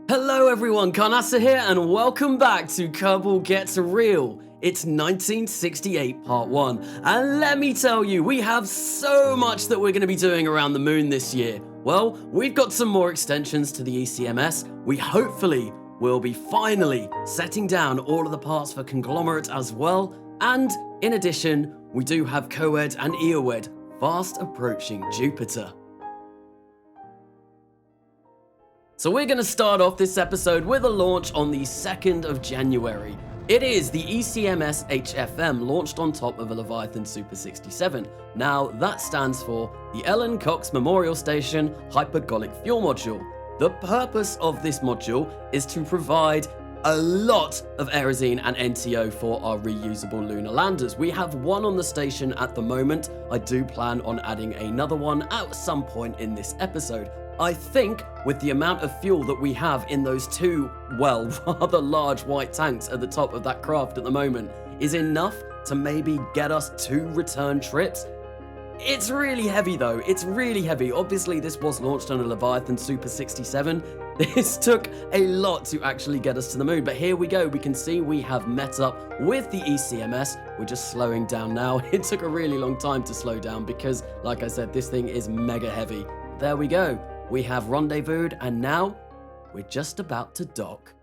Hello everyone, Carnasa here, and welcome back to Kerbal Gets Real. It's 1968 Part 1, and let me tell you, we have so much that we're going to be doing around the moon this year. Well, we've got some more extensions to the ECMS. We hopefully will be finally setting down all of the parts for Conglomerate as well, and in addition, we do have Coed and Eowed fast approaching Jupiter. So we're going to start off this episode with a launch on the 2nd of January. It is the ECMS HFM launched on top of a Leviathan Super 67. Now that stands for the Ellen Cox Memorial Station Hypergolic Fuel Module. The purpose of this module is to provide a lot of aerosine and NTO for our reusable lunar landers. We have one on the station at the moment. I do plan on adding another one at some point in this episode. I think with the amount of fuel that we have in those two, well, rather large white tanks at the top of that craft at the moment is enough to maybe get us 2 return trips. It's really heavy though, it's really heavy. Obviously this was launched on a Leviathan Super 67. This took a lot to actually get us to the moon, but here we go. We can see we have met up with the ECMS. We're just slowing down now. It took a really long time to slow down because, like I said, this thing is mega heavy. There we go. We have rendezvoused, and now we're just about to dock.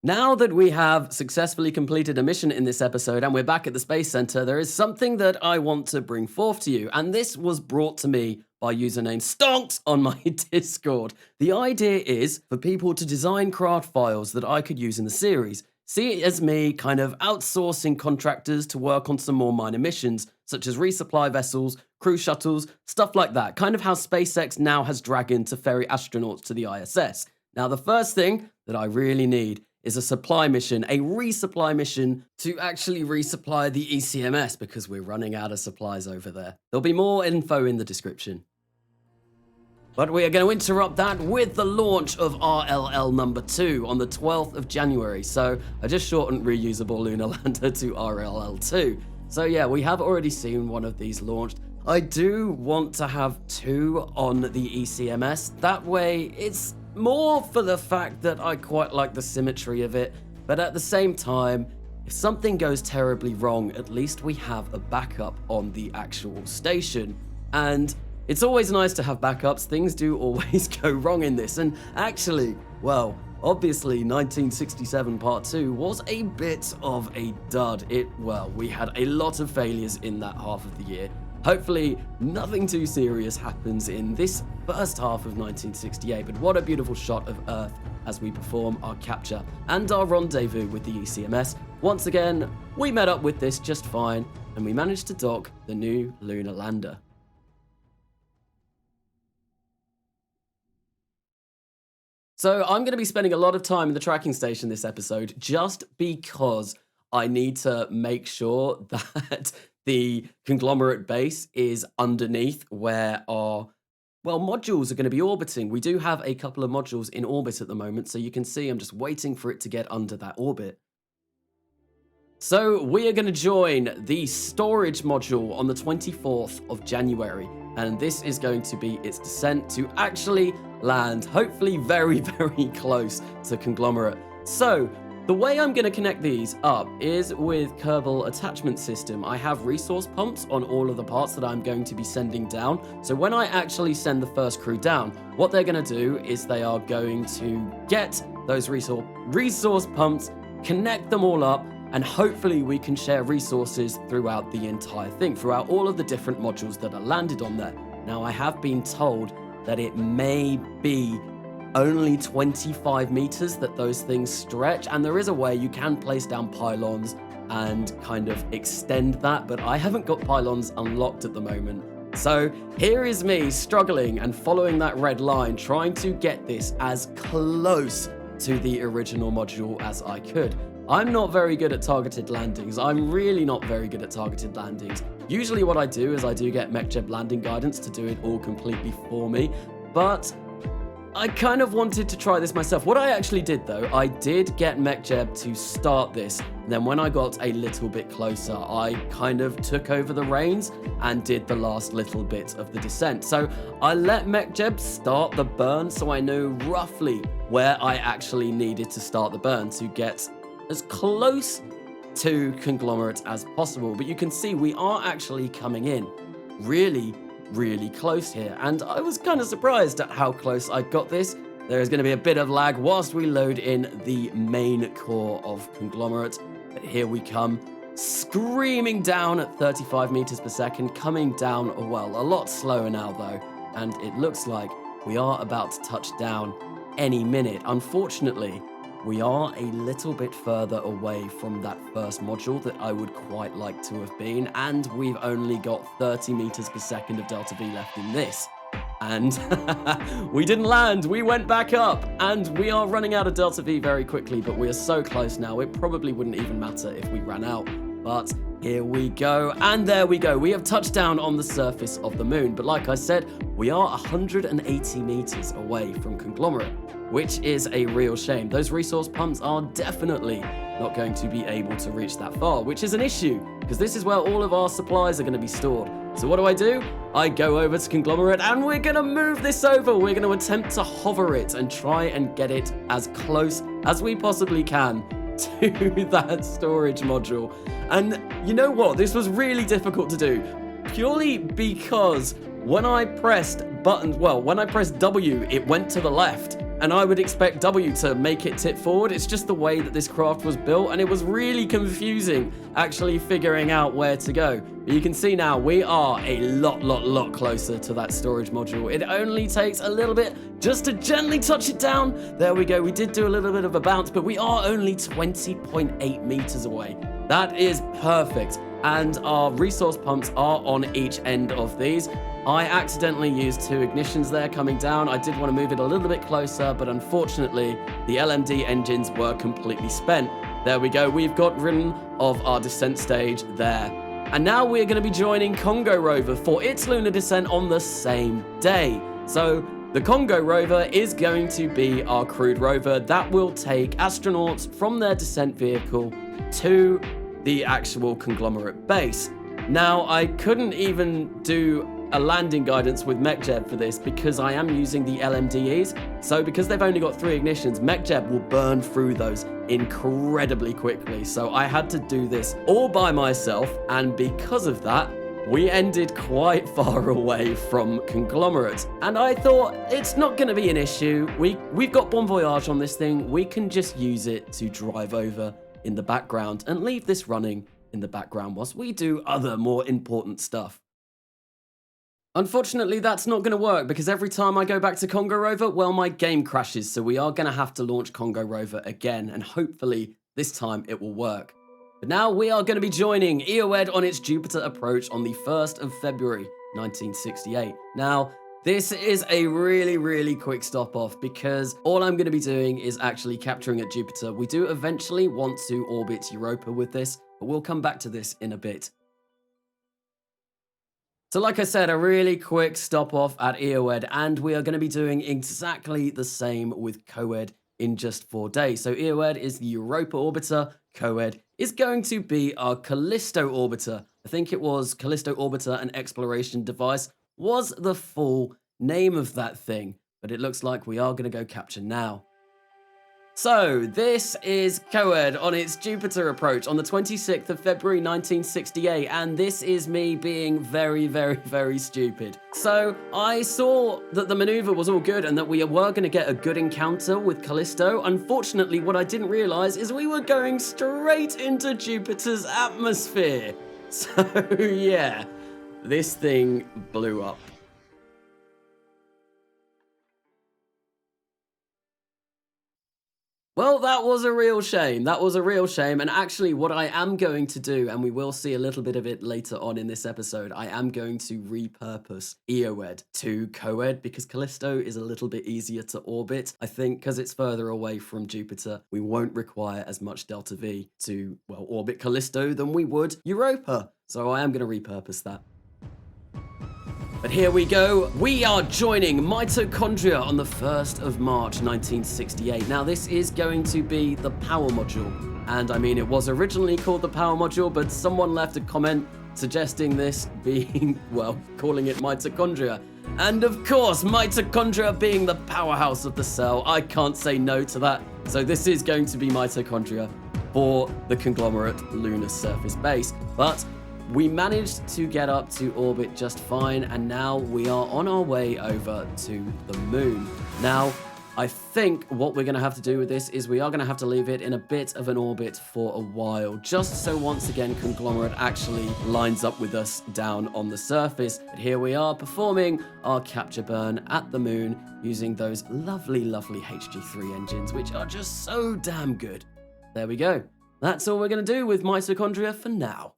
Now that we have successfully completed a mission in this episode and we're back at the Space Center, there is something that I want to bring forth to you, and this was brought to me by username Stonks on my Discord. The idea is for people to design craft files that I could use in the series. See it as me kind of outsourcing contractors to work on some more minor missions, such as resupply vessels, crew shuttles, stuff like that. Kind of how SpaceX now has Dragon to ferry astronauts to the ISS. Now, the first thing that I really need is a supply mission, a resupply mission to actually resupply the ECMS because we're running out of supplies over there. There'll be more info in the description. But we are going to interrupt that with the launch of RLL number 2 on the 12th of January. So I just shortened reusable lunar lander to RLL2. So yeah, we have already seen one of these launched. I do want to have 2 on the ECMS. That way it's more for the fact that I quite like the symmetry of it. But at the same time, if something goes terribly wrong, at least we have a backup on the actual station. And it's always nice to have backups. Things do always go wrong in this. And actually, well, obviously 1967 Part 2 was a bit of a dud. We had a lot of failures in that half of the year. Hopefully nothing too serious happens in this first half of 1968, but what a beautiful shot of Earth as we perform our capture and our rendezvous with the ECMS. Once again, we met up with this just fine, and we managed to dock the new lunar lander. So I'm going to be spending a lot of time in the tracking station this episode just because I need to make sure that the Conglomerate base is underneath where our, well, modules are going to be orbiting. We do have a couple of modules in orbit at the moment, so you can see I'm just waiting for it to get under that orbit. So we are going to join the storage module on the 24th of January, and this is going to be its descent to actually land, hopefully very, very close to Conglomerate. So the way I'm going to connect these up is with Kerbal attachment system. I have resource pumps on all of the parts that I'm going to be sending down. So when I actually send the first crew down, what they're going to do is they are going to get those resource pumps, connect them all up, and hopefully we can share resources throughout the entire thing, throughout all of the different modules that are landed on there. Now, I have been told that it may be only 25 meters that those things stretch, and there is a way you can place down pylons and kind of extend that, but I haven't got pylons unlocked at the moment. So here is me struggling and following that red line, trying to get this as close to the original module as I could. I'm not very good at targeted landings. I'm really not very good at targeted landings. Usually what I do is I do get MechJeb landing guidance to do it all completely for me, but I kind of wanted to try this myself. What I actually did though, I did get MechJeb to start this. And then when I got a little bit closer, I kind of took over the reins and did the last little bit of the descent. So I let MechJeb start the burn so I knew roughly where I actually needed to start the burn to get as close to Conglomerate as possible. But you can see we are actually coming in really close here, and I was kind of surprised at how close I got this. There is going to be a bit of lag whilst we load in the main core of Conglomerate, but here we come, screaming down at 35 meters per second, coming down, well, a lot slower now though, and it looks like we are about to touch down any minute. Unfortunately, we are a little bit further away from that first module that I would quite like to have been, and we've only got 30 meters per second of delta V left in this. And we didn't land, we went back up, and we are running out of delta V very quickly, but we are so close now, it probably wouldn't even matter if we ran out. But here we go, and there we go. We have touched down on the surface of the moon, but like I said, we are 180 meters away from Conglomerate, which is a real shame. Those resource pumps are definitely not going to be able to reach that far, which is an issue, because this is where all of our supplies are going to be stored. So what do? I go over to Conglomerate, and we're going to move this over. We're going to attempt to hover it and try and get it as close as we possibly can to that storage module. And you know what? This was really difficult to do, purely because when I pressed W, it went to the left. And I would expect W to make it tip forward. It's just the way that this craft was built, and it was really confusing actually figuring out where to go. But you can see now we are a lot closer to that storage module. It only takes a little bit just to gently touch it down. There we go. We did do a little bit of a bounce, but we are only 20.8 meters away. That is perfect. And our resource pumps are on each end of these. I accidentally used 2 ignitions there coming down. I did want to move it a little bit closer, but unfortunately, the LMD engines were completely spent. There we go. We've got rid of our descent stage there. And now we're going to be joining Congo rover for its lunar descent on the same day. So the Congo rover is going to be our crewed rover that will take astronauts from their descent vehicle to the actual Conglomerate base. Now, I couldn't even do a landing guidance with MechJeb for this because I am using the LMDEs. So because they've only got 3 ignitions, MechJeb will burn through those incredibly quickly. So I had to do this all by myself, and because of that, we ended quite far away from Conglomerate. And I thought, it's not going to be an issue. We've got Bon Voyage on this thing. We can just use it to drive over in the background and leave this running in the background whilst we do other more important stuff. Unfortunately, that's not going to work because every time I go back to Congo rover, well, my game crashes. So we are going to have to launch Congo rover again, and hopefully this time it will work. But now we are going to be joining EOED on its Jupiter approach on the 1st of February, 1968. Now, this is a really quick stop off because all I'm going to be doing is actually capturing at Jupiter. We do eventually want to orbit Europa with this, but we'll come back to this in a bit. So like I said, a really quick stop off at EOED, and we are going to be doing exactly the same with COED in just 4 days. So EOED is the Europa orbiter, COED is going to be our Callisto orbiter. I think it was Callisto orbiter and exploration device was the full name of that thing, but it looks like we are going to go capture now. So this is COED on its Jupiter approach on the 26th of February 1968, and this is me being very stupid. So I saw that the maneuver was all good and that we were going to get a good encounter with Callisto. Unfortunately, what I didn't realize is we were going straight into Jupiter's atmosphere. So yeah, this thing blew up. Well, that was a real shame. That was a real shame. And actually, what I am going to do, and we will see a little bit of it later on in this episode, I am going to repurpose EOED to COED because Callisto is a little bit easier to orbit. I think because it's further away from Jupiter, we won't require as much delta V to, well, orbit Callisto than we would Europa. So I am going to repurpose that. But here we go. We are joining mitochondria on the 1st of March 1968. Now this is going to be the power module. And I mean, it was originally called the power module, but someone left a comment suggesting this being, well, calling it mitochondria. And of course, mitochondria being the powerhouse of the cell, I can't say no to that. So this is going to be mitochondria for the Conglomerate lunar surface base. But we managed to get up to orbit just fine, and now we are on our way over to the moon. Now, I think what we're going to have to do with this is we are going to have to leave it in a bit of an orbit for a while, just so once again Conglomerate actually lines up with us down on the surface. But here we are performing our capture burn at the moon using those lovely, lovely HG3 engines, which are just so damn good. There we go. That's all we're going to do with mitochondria for now.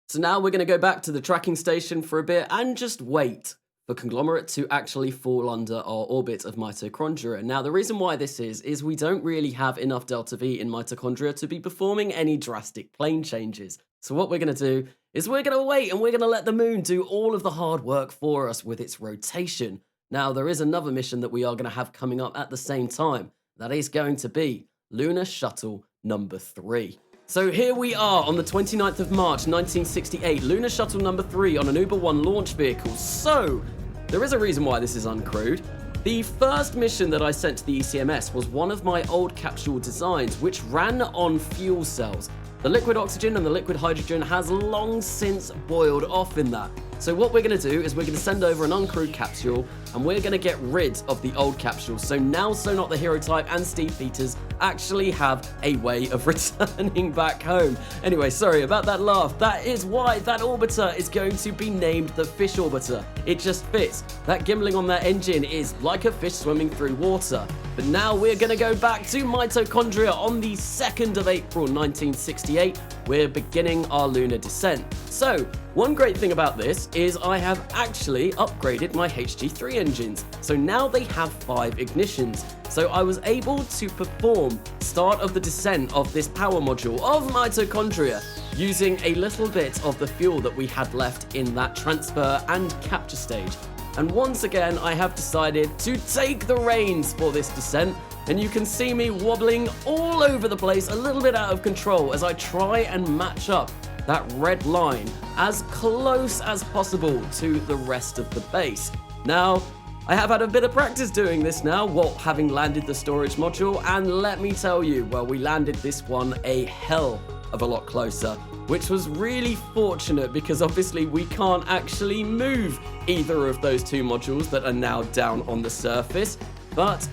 So now we're going to go back to the tracking station for a bit and just wait for Conglomerate to actually fall under our orbit of mitochondria. Now, the reason why this is we don't really have enough delta V in mitochondria to be performing any drastic plane changes. So what we're going to do is we're going to wait and we're going to let the moon do all of the hard work for us with its rotation. Now, there is another mission that we are going to have coming up at the same time. That is going to be Lunar Shuttle number 3. So here we are on the 29th of March 1968, Lunar Shuttle number 3 on an Uber 1 launch vehicle. So, there is a reason why this is uncrewed. The first mission that I sent to the ECMS was one of my old capsule designs, which ran on fuel cells. The liquid oxygen and the liquid hydrogen has long since boiled off in that. So what we're going to do is we're going to send over an uncrewed capsule, and we're going to get rid of the old capsule. So now So Not the Hero Type and Steve Peters actually have a way of returning back home. Anyway, sorry about that laugh. That is why that orbiter is going to be named the Fish Orbiter. It just fits. That gimbling on that engine is like a fish swimming through water. But now we're going to go back to mitochondria on the 2nd of April 1968. We're beginning our lunar descent. So, one great thing about this is I have actually upgraded my HG3 engines. So now they have 5 ignitions. So I was able to perform start of the descent of this power module of mitochondria using a little bit of the fuel that we had left in that transfer and capture stage. And once again, I have decided to take the reins for this descent, and you can see me wobbling all over the place, a little bit out of control, as I try and match up that red line as close as possible to the rest of the base. Now, I have had a bit of practice doing this now, while having landed the storage module, and let me tell you, well, we landed this one a hell of a lot closer, which was really fortunate because obviously we can't actually move either of those 2 modules that are now down on the surface. But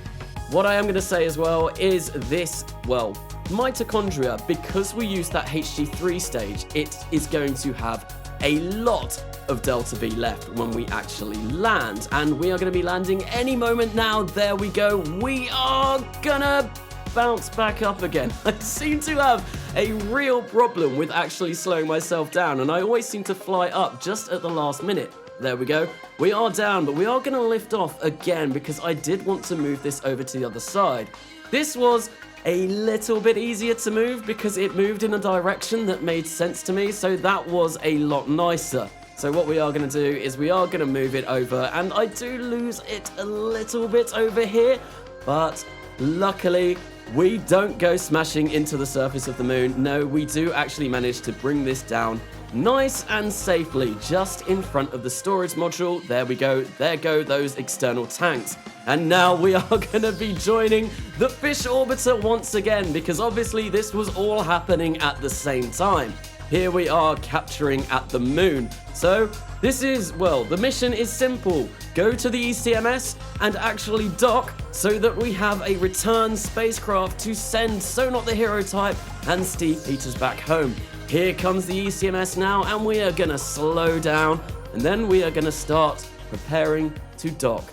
what I am going to say as well is this, well, mitochondria, because we use that HG3 stage, it is going to have a lot of delta V left when we actually land, and we are going to be landing any moment now. There we go. We are gonna bounce back up again. I seem to have a real problem with actually slowing myself down, and I always seem to fly up just at the last minute. There we go. We are down, but we are going to lift off again because I did want to move this over to the other side. This was a little bit easier to move because it moved in a direction that made sense to me, so that was a lot nicer. So what we are going to do is we are going to move it over, and I do lose it a little bit over here, but luckily we don't go smashing into the surface of the moon. No, we do actually manage to bring this down nice and safely just in front of the storage module. There we go. There go those external tanks. And now we are going to be joining the Fish Orbiter once again, because obviously this was all happening at the same time. Here we are capturing at the moon. So this is, well, the mission is simple. Go to the ECMS and actually dock so that we have a return spacecraft to send So Not the Hero Type and Steve Peters back home. Here comes the ECMS now, and we are going to slow down, and then we are going to start preparing to dock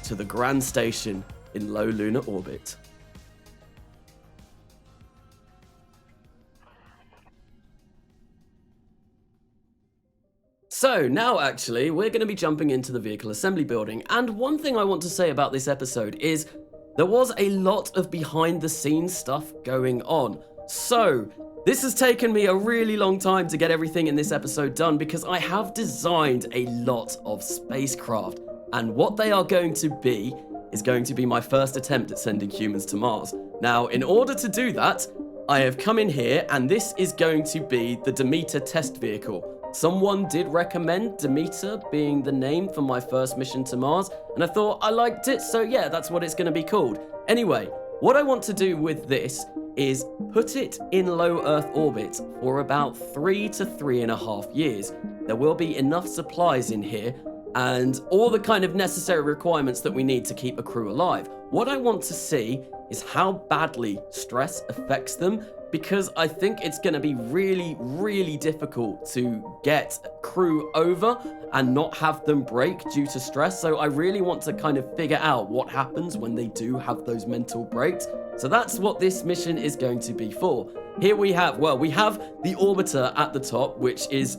to the Grand Station in low lunar orbit. So now actually we're going to be jumping into the vehicle assembly building, and one thing I want to say about this episode is there was a lot of behind the scenes stuff going on. So This has taken me a really long time to get everything in this episode done because I have designed a lot of spacecraft, and what they are going to be is going to be my first attempt at sending humans to Mars. Now, in order to do that, I have come in here, and this is going to be the Demeter test vehicle. Someone did recommend Demeter being the name for my first mission to Mars, and I thought I liked it, so yeah, that's what it's going to be called. Anyway, what I want to do with this is put it in low Earth orbit for about 3 to 3.5 years. There will be enough supplies in here and all the kind of necessary requirements that we need to keep a crew alive. What I want to see is how badly stress affects them, because I think it's going to be really, really difficult to get crew over and not have them break due to stress. So I really want to kind of figure out what happens when they do have those mental breaks. So that's what this mission is going to be for. Here we have the orbiter at the top, which is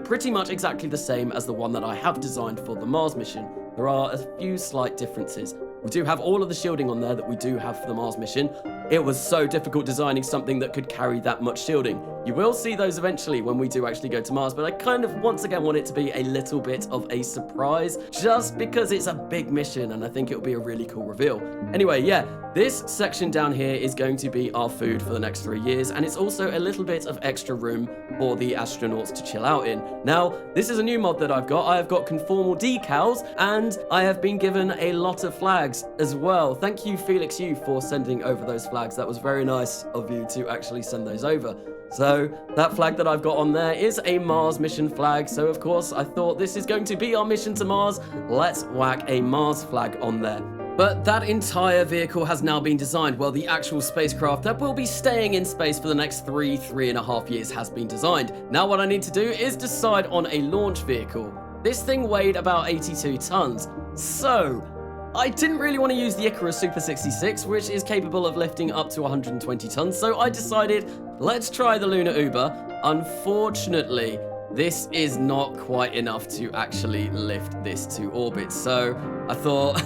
pretty much exactly the same as the one that I have designed for the Mars mission. There are a few slight differences. We do have all of the shielding on there that we do have for the Mars mission. It was so difficult designing something that could carry that much shielding. You will see those eventually when we do actually go to Mars, but I kind of once again want it to be a little bit of a surprise, just because it's a big mission and I think it'll be a really cool reveal. Anyway, yeah, this section down here is going to be our food for the next 3 years, and it's also a little bit of extra room for the astronauts to chill out in. Now, this is a new mod that I've got. I have got conformal decals, and I have been given a lot of flags as well. Thank you, Felix Yu, for sending over those flags. That was very nice of you to actually send those over. So that flag that I've got on there is a Mars mission flag. So of course I thought this is going to be our mission to Mars. Let's whack a Mars flag on there. But that entire vehicle has now been designed. Well, the actual spacecraft that will be staying in space for the next 3.5 years has been designed. Now what I need to do is decide on a launch vehicle. This thing weighed about 82 tons. So I didn't really want to use the Icarus Super 66, which is capable of lifting up to 120 tons, so I decided, let's try the Lunar Uber. Unfortunately, this is not quite enough to actually lift this to orbit, so I thought,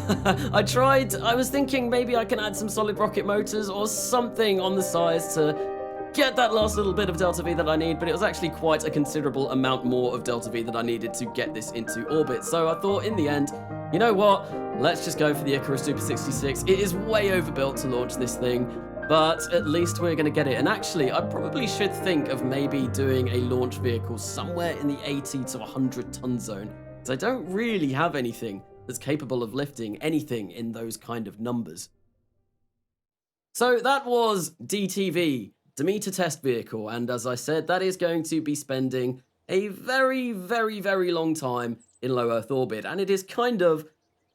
I was thinking maybe I can add some solid rocket motors or something on the sides to get that last little bit of Delta V that I need, but it was actually quite a considerable amount more of Delta V that I needed to get this into orbit, so I thought in the end, you know what? Let's just go for the Icarus Super 66. It is way overbuilt to launch this thing, but at least we're going to get it. And actually, I probably should think of maybe doing a launch vehicle somewhere in the 80 to 100 ton zone, because I don't really have anything that's capable of lifting anything in those kind of numbers. So that was DTV, Demeter Test Vehicle, and as I said, that is going to be spending a very, very, very long time in low Earth orbit, and it is kind of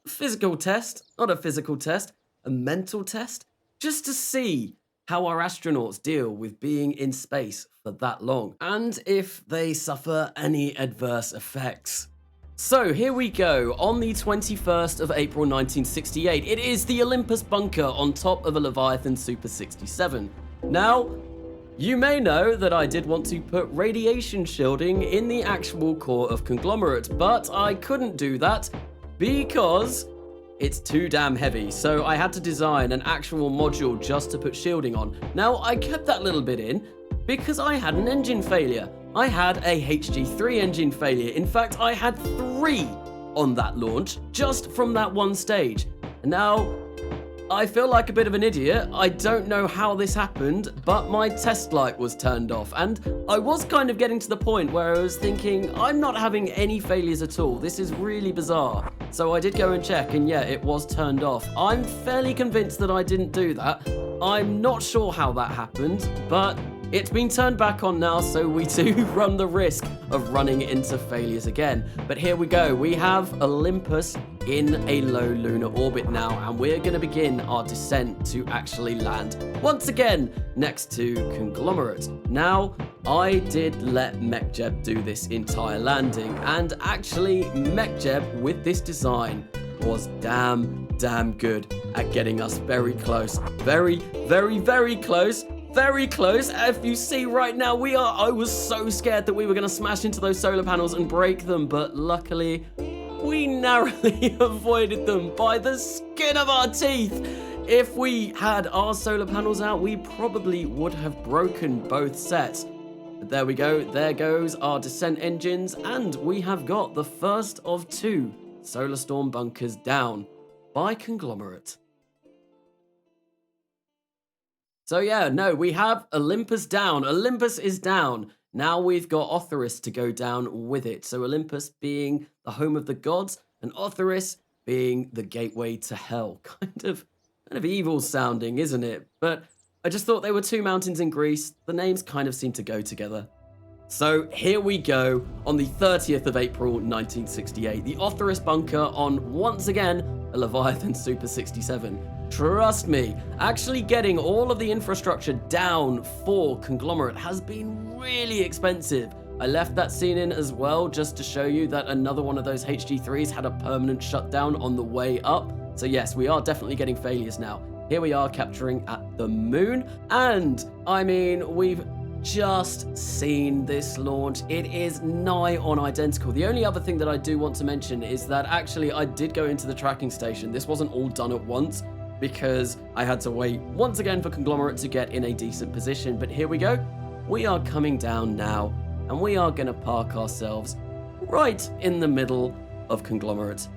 a physical test, not a physical test, a mental test, just to see how our astronauts deal with being in space for that long, and if they suffer any adverse effects. So here we go, on the 21st of April 1968, it is the Olympus bunker on top of a Leviathan Super 67. Now, you may know that I did want to put radiation shielding in the actual core of Conglomerate, but I couldn't do that because it's too damn heavy, so I had to design an actual module just to put shielding on. Now, I kept that little bit in because I had an engine failure. I had a HG3 engine failure. In fact, I had 3 on that launch just from that one stage. And now, I feel like a bit of an idiot. I don't know how this happened, but my test light was turned off, and I was kind of getting to the point where I was thinking, I'm not having any failures at all. This is really bizarre. So I did go and check, and yeah, it was turned off. I'm fairly convinced that I didn't do that. I'm not sure how that happened, but it's been turned back on now, so we do run the risk of running into failures again. But here we go. We have Olympus in a low lunar orbit now, and we're going to begin our descent to actually land once again next to Conglomerate. Now, I did let MechJeb do this entire landing, and actually MechJeb with this design was damn good at getting us very close. Very, very, very close. Very close. If you see right now, I was so scared that we were going to smash into those solar panels and break them, but luckily we narrowly avoided them by the skin of our teeth. if we had our solar panels out, we probably would have broken both sets. But there we go, there goes our descent engines, and we have got the first of 2 solar storm bunkers down by Conglomerate. So yeah, no, we have Olympus down. Olympus is down. Now we've got Otherus to go down with it. So Olympus being the home of the gods, and Otherus being the gateway to hell. Kind of evil sounding, isn't it? But I just thought they were 2 mountains in Greece. The names kind of seem to go together. So here we go on the 30th of April, 1968. The Otherus bunker on, once again, a Leviathan Super 67. Trust me, actually getting all of the infrastructure down for Conglomerate has been really expensive. I left that scene in as well just to show you that another one of those HG3s had a permanent shutdown on the way up. So yes, we are definitely getting failures now. Here we are capturing at the moon, and I mean, we've just seen this launch. It is nigh on identical. The only other thing that I do want to mention is that actually I did go into the tracking station. This wasn't all done at once because I had to wait once again for Conglomerate to get in a decent position. But here we go. We are coming down now, and we are going to park ourselves right in the middle of Conglomerate.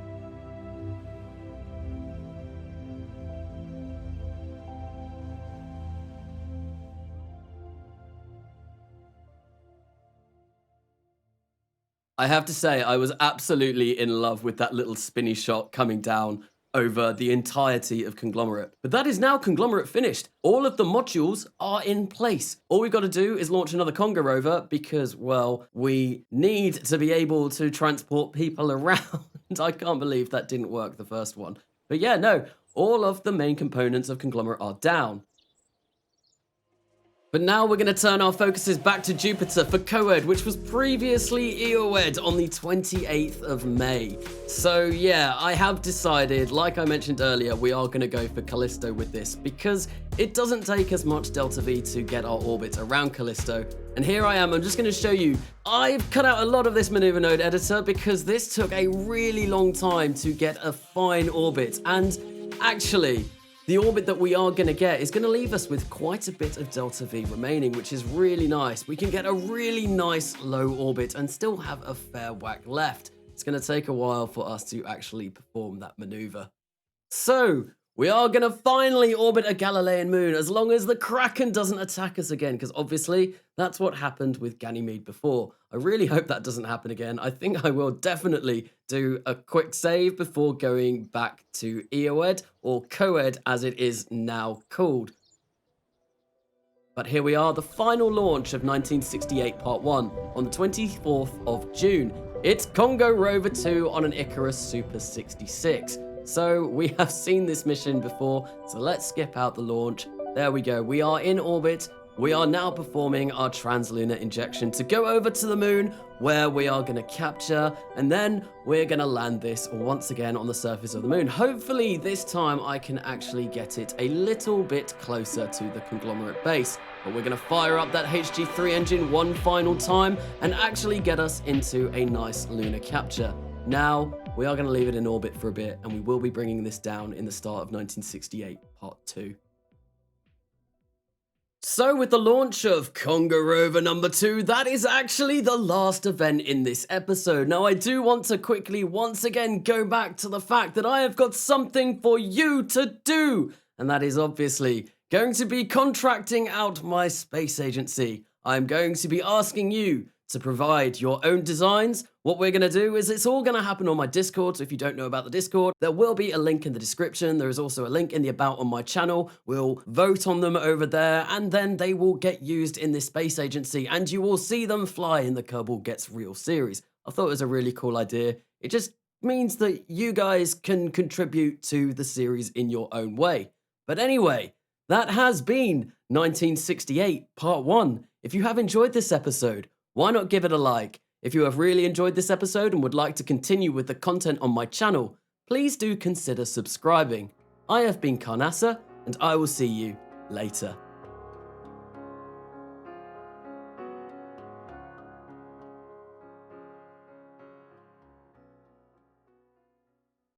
I have to say, I was absolutely in love with that little spinny shot coming down over the entirety of Conglomerate. But that is now Conglomerate finished. All of the modules are in place. All we've got to do is launch another Conga rover because, well, we need to be able to transport people around. I can't believe that didn't work the first one. But yeah, no, all of the main components of Conglomerate are down. But now we're going to turn our focuses back to Jupiter for Coed, which was previously Eowed on the 28th of May. So yeah, I have decided, like I mentioned earlier, we are going to go for Callisto with this because it doesn't take as much Delta V to get our orbit around Callisto. And here I am, I'm just going to show you, I've cut out a lot of this maneuver node editor because this took a really long time to get a fine orbit. And actually, the orbit that we are going to get is going to leave us with quite a bit of Delta V remaining, which is really nice. We can get a really nice low orbit and still have a fair whack left. It's going to take a while for us to actually perform that maneuver. So we are going to finally orbit a Galilean moon as long as the Kraken doesn't attack us again, because obviously that's what happened with Ganymede before. I really hope that doesn't happen again. I think I will definitely do a quick save before going back to Eowed, or Coed as it is now called. But here we are, the final launch of 1968 Part 1 on the 24th of June. It's Congo Rover 2 on an Icarus Super 66. So we have seen this mission before, so let's skip out the launch. There we go, we are in orbit. We are now performing our translunar injection to go over to the moon, where we are going to capture, and then we're going to land this once again on the surface of the moon. Hopefully this time I can actually get it a little bit closer to the Conglomerate base. But we're going to fire up that HG3 engine one final time and actually get us into a nice lunar capture. Now, we are going to leave it in orbit for a bit, and we will be bringing this down in the start of 1968 Part 2. So with the launch of Conga Rover number 2, that is actually the last event in this episode. Now I do want to quickly once again go back to the fact that I have got something for you to do. And that is obviously going to be contracting out my space agency. I'm going to be asking you to provide your own designs. What we're going to do is it's all going to happen on my Discord. So if you don't know about the Discord, there will be a link in the description. There is also a link in the about on my channel. We'll vote on them over there, and then they will get used in this space agency, and you will see them fly in the Kerbal Gets Real series. I thought it was a really cool idea. It just means that you guys can contribute to the series in your own way. But anyway, that has been 1968 Part 1. If you have enjoyed this episode, why not give it a like? If you have really enjoyed this episode and would like to continue with the content on my channel, please do consider subscribing. I have been Carnasa, and I will see you later.